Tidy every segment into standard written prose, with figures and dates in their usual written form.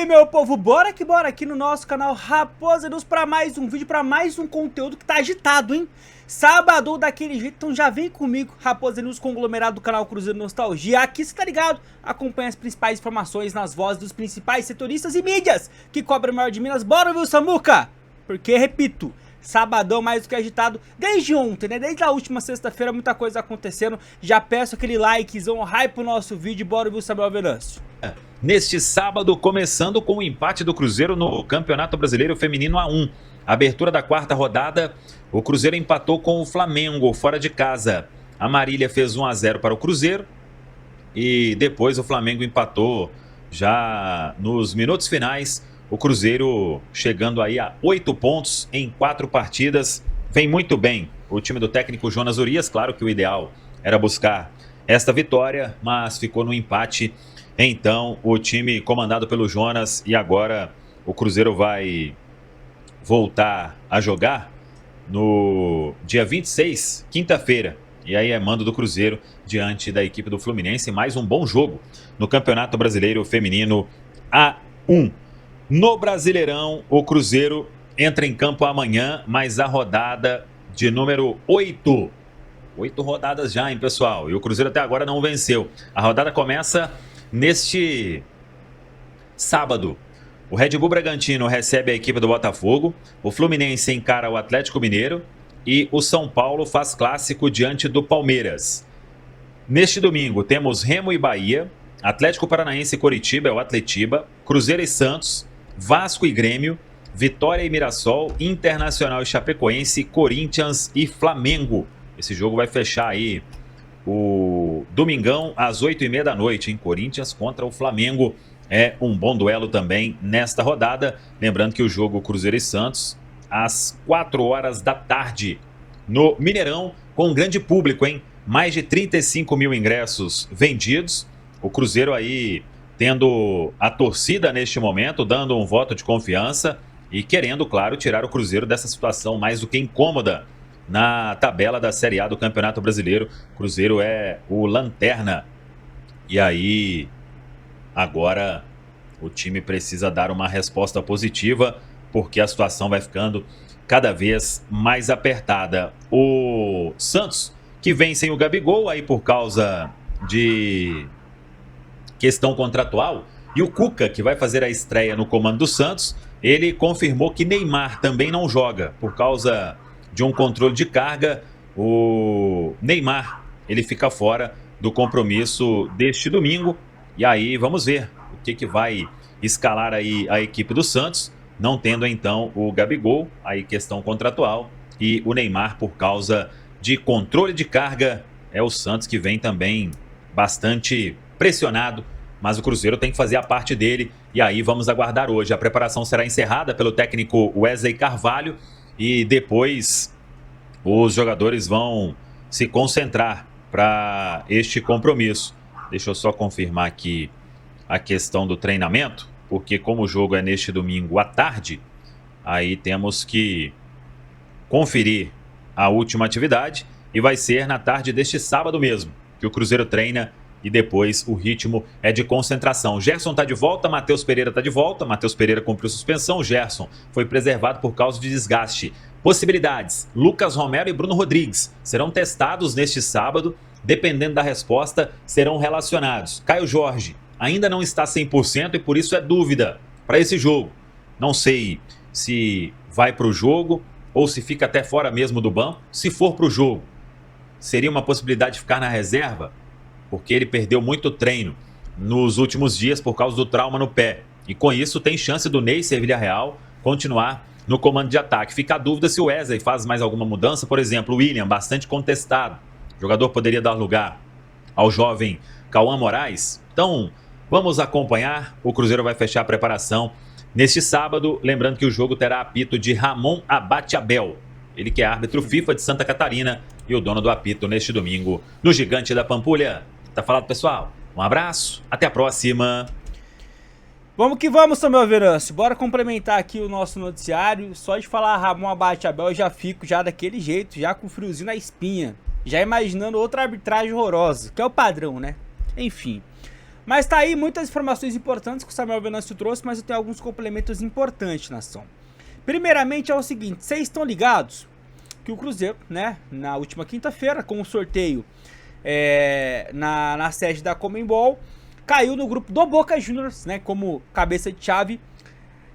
meu povo, bora que bora aqui no nosso canal Raposa News para mais um vídeo, para mais um conteúdo que tá agitado, hein? Sábado daquele jeito, então já vem comigo, Raposa News, conglomerado do canal Cruzeiro Nostalgia. Aqui você tá ligado, acompanha as principais informações nas vozes dos principais setoristas e mídias que cobrem o maior de Minas. Bora, viu, Samuca? Porque, repito, sabadão mais do que agitado desde ontem, né? Desde a última sexta-feira, muita coisa acontecendo. Já peço aquele likezão, hype pro nosso vídeo. Bora, viu, Samuel Venâncio? Neste sábado, começando com o empate do Cruzeiro no Campeonato Brasileiro Feminino A1. Abertura da quarta rodada, o Cruzeiro empatou com o Flamengo fora de casa. A Marília fez 1 a 0 para o Cruzeiro e depois o Flamengo empatou já nos minutos finais. O Cruzeiro chegando aí a 8 pontos em 4 partidas. Vem muito bem o time do técnico Jonas Urias. Claro que o ideal era buscar esta vitória, mas ficou no empate. Então o time comandado pelo Jonas, e agora o Cruzeiro vai voltar a jogar no dia 26, quinta-feira. E aí é mando do Cruzeiro diante da equipe do Fluminense. Mais um bom jogo no Campeonato Brasileiro Feminino A1. No Brasileirão, o Cruzeiro entra em campo amanhã, mas a rodada de número 8. 8 rodadas já, hein, pessoal? E o Cruzeiro até agora não venceu. A rodada começa neste sábado. O Red Bull Bragantino recebe a equipe do Botafogo, o Fluminense encara o Atlético Mineiro e o São Paulo faz clássico diante do Palmeiras. Neste domingo temos Remo e Bahia, Atlético Paranaense e Coritiba é o Atletiba, Cruzeiro e Santos, Vasco e Grêmio, Vitória e Mirassol, Internacional e Chapecoense, Corinthians e Flamengo. Esse jogo vai fechar aí o domingão às 8h30 da noite, em Corinthians contra o Flamengo. É um bom duelo também nesta rodada. Lembrando que o jogo Cruzeiro e Santos às 4 horas da tarde no Mineirão, com um grande público, hein? Mais de 35 mil ingressos vendidos. O Cruzeiro aí tendo a torcida neste momento, dando um voto de confiança e querendo, claro, tirar o Cruzeiro dessa situação mais do que incômoda na tabela da Série A do Campeonato Brasileiro. O Cruzeiro é o lanterna. E aí, agora, o time precisa dar uma resposta positiva, porque a situação vai ficando cada vez mais apertada. O Santos, que vem sem o Gabigol, aí por causa de questão contratual, e o Cuca, que vai fazer a estreia no comando do Santos, ele confirmou que Neymar também não joga, por causa de um controle de carga. O Neymar, ele fica fora do compromisso deste domingo. E aí vamos ver o que vai escalar aí a equipe do Santos, não tendo então o Gabigol, aí questão contratual, e o Neymar por causa de controle de carga. É o Santos que vem também bastante pressionado, mas o Cruzeiro tem que fazer a parte dele. E aí vamos aguardar hoje. A preparação será encerrada pelo técnico Wesley Carvalho e depois os jogadores vão se concentrar para este compromisso. Deixa eu só confirmar aqui a questão do treinamento, porque como o jogo é neste domingo à tarde, aí temos que conferir a última atividade, e vai ser na tarde deste sábado mesmo que o Cruzeiro treina, e depois o ritmo é de concentração. Gerson está de volta, Matheus Pereira está de volta. Matheus Pereira cumpriu suspensão, Gerson foi preservado por causa de desgaste. Possibilidades: Lucas Romero e Bruno Rodrigues serão testados neste sábado. Dependendo da resposta, serão relacionados. Caio Jorge ainda não está 100% e por isso é dúvida para esse jogo. Não sei se vai para o jogo ou se fica até fora mesmo do banco. Se for para o jogo, seria uma possibilidade de ficar na reserva, porque ele perdeu muito treino nos últimos dias por causa do trauma no pé. E com isso tem chance do Neisser Villarreal continuar no comando de ataque. Fica a dúvida se o Wesley faz mais alguma mudança. Por exemplo, o William, bastante contestado. O jogador poderia dar lugar ao jovem Cauã Moraes. Então, vamos acompanhar. O Cruzeiro vai fechar a preparação neste sábado. Lembrando que o jogo terá apito de Ramon Abate Abel. Ele que é árbitro FIFA de Santa Catarina e o dono do apito neste domingo no Gigante da Pampulha. Tá falado, pessoal? Um abraço, até a próxima. Vamos que vamos, Samuel Venâncio. Bora complementar aqui o nosso noticiário. Só de falar Ramon Abate Abel eu já fico já daquele jeito, já com friozinho na espinha. Já imaginando outra arbitragem horrorosa, que é o padrão, né? Enfim. Mas tá aí muitas informações importantes que o Samuel Venâncio trouxe, mas eu tenho alguns complementos importantes, nação. Primeiramente é o seguinte, vocês estão ligados que o Cruzeiro, né, na última quinta-feira, com o sorteio na sede da Conmebol, caiu no grupo do Boca Juniors, né, como cabeça de chave,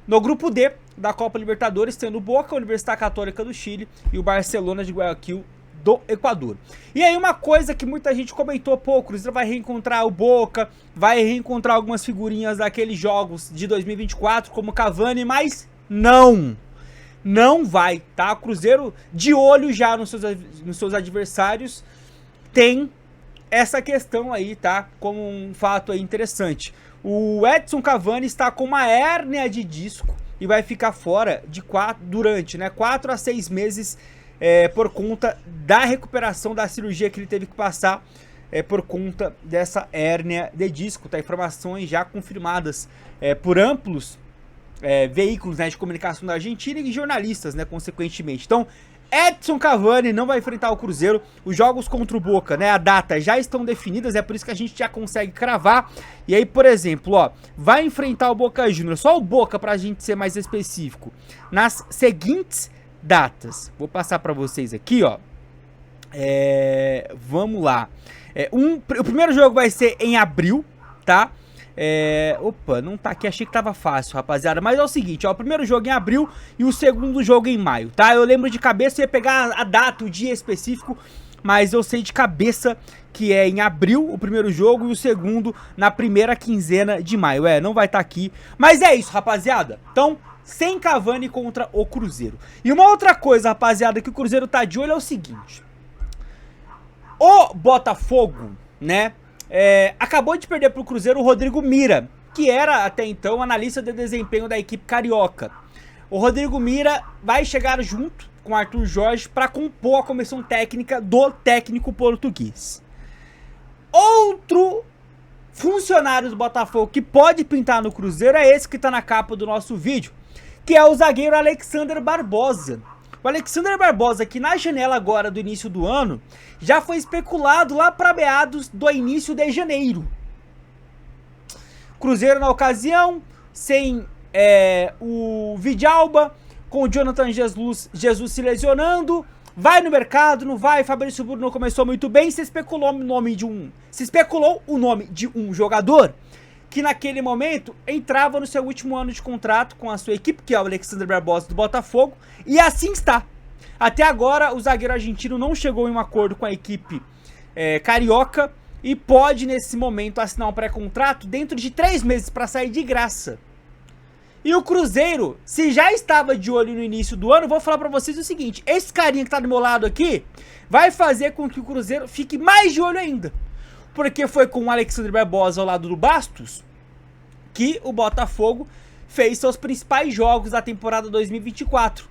no grupo D da Copa Libertadores, tendo o Boca, a Universidade Católica do Chile e o Barcelona de Guayaquil do Equador. E aí uma coisa que muita gente comentou, pô, o Cruzeiro vai reencontrar o Boca, vai reencontrar algumas figurinhas daqueles jogos de 2024, como Cavani, mas não vai, tá? O Cruzeiro, de olho já nos seus adversários, tem essa questão aí, tá? Como um fato aí interessante. O Edson Cavani está com uma hérnia de disco e vai ficar fora durante 4 a 6 meses por conta da recuperação da cirurgia que ele teve que passar por conta dessa hérnia de disco, tá? Informações já confirmadas por amplos veículos, né, de comunicação da Argentina e jornalistas, né, consequentemente. Então, Edson Cavani não vai enfrentar o Cruzeiro. Os jogos contra o Boca, né, a data já estão definidas, é por isso que a gente já consegue cravar. E aí, por exemplo, ó, vai enfrentar o Boca Juniors, só o Boca pra gente ser mais específico, nas seguintes datas. Vou passar pra vocês aqui, ó. Vamos lá. O primeiro jogo vai ser em abril, tá? Opa, não tá aqui, achei que tava fácil, rapaziada. Mas é o seguinte, ó, o primeiro jogo em abril e o segundo jogo em maio, tá? Eu lembro de cabeça, eu ia pegar a data, o dia específico, mas eu sei de cabeça que é em abril o primeiro jogo e o segundo na primeira quinzena de maio. Não vai estar aqui, mas é isso, rapaziada. Então, sem Cavani contra o Cruzeiro. E uma outra coisa, rapaziada, que o Cruzeiro tá de olho é o seguinte. O Botafogo, né, acabou de perder pro Cruzeiro o Rodrigo Mira, que era até então analista de desempenho da equipe carioca. O Rodrigo Mira vai chegar junto com Arthur Jorge para compor a comissão técnica do técnico português. Outro funcionário do Botafogo que pode pintar no Cruzeiro é esse que tá na capa do nosso vídeo, que é o zagueiro Alexander Barbosa. O Alexander Barbosa, que na janela agora do início do ano, já foi especulado lá para meados do início de janeiro. Cruzeiro na ocasião, sem o Vidalba, com o Jonathan Jesus se lesionando, vai no mercado, não vai, Fabrício Bruno começou muito bem, se especulou o nome de um jogador que naquele momento entrava no seu último ano de contrato com a sua equipe, que é o Alexander Barbosa do Botafogo, e assim está. Até agora o zagueiro argentino não chegou em um acordo com a equipe carioca e pode nesse momento assinar um pré-contrato dentro de 3 meses para sair de graça. E o Cruzeiro, se já estava de olho no início do ano, vou falar para vocês o seguinte, esse carinha que tá do meu lado aqui vai fazer com que o Cruzeiro fique mais de olho ainda. Porque foi com o Alexander Barbosa ao lado do Bastos que o Botafogo fez seus principais jogos da temporada 2024.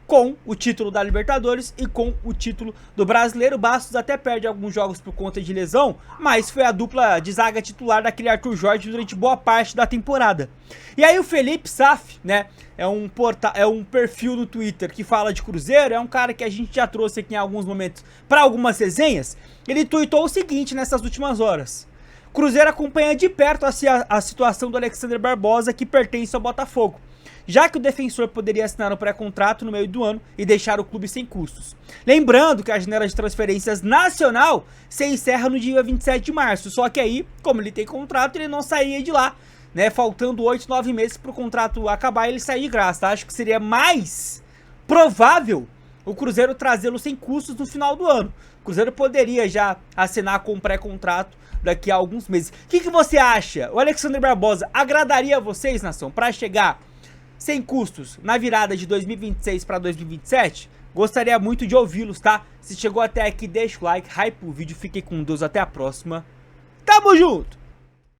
Com o título da Libertadores e com o título do Brasileiro. Bastos até perde alguns jogos por conta de lesão, mas foi a dupla de zaga titular daquele Arthur Jorge durante boa parte da temporada. E aí o Felipe Saf, né, é um perfil no Twitter que fala de Cruzeiro, é um cara que a gente já trouxe aqui em alguns momentos para algumas resenhas. Ele tweetou o seguinte nessas últimas horas: Cruzeiro acompanha de perto a situação do Alexander Barbosa, que pertence ao Botafogo, já que o defensor poderia assinar um pré-contrato no meio do ano e deixar o clube sem custos. Lembrando que a janela de transferências nacional se encerra no dia 27 de março, só que aí, como ele tem contrato, ele não sairia de lá, né, faltando 8, 9 meses para o contrato acabar e ele sair de graça, tá? Acho que seria mais provável o Cruzeiro trazê-lo sem custos no final do ano. O Cruzeiro poderia já assinar com um pré-contrato daqui a alguns meses. O que você acha? O Alexander Barbosa agradaria a vocês, nação, para chegar sem custos na virada de 2026 para 2027? Gostaria muito de ouvi-los, tá? Se chegou até aqui, deixa o like, hype o vídeo, fiquem com Deus, até a próxima. Tamo junto!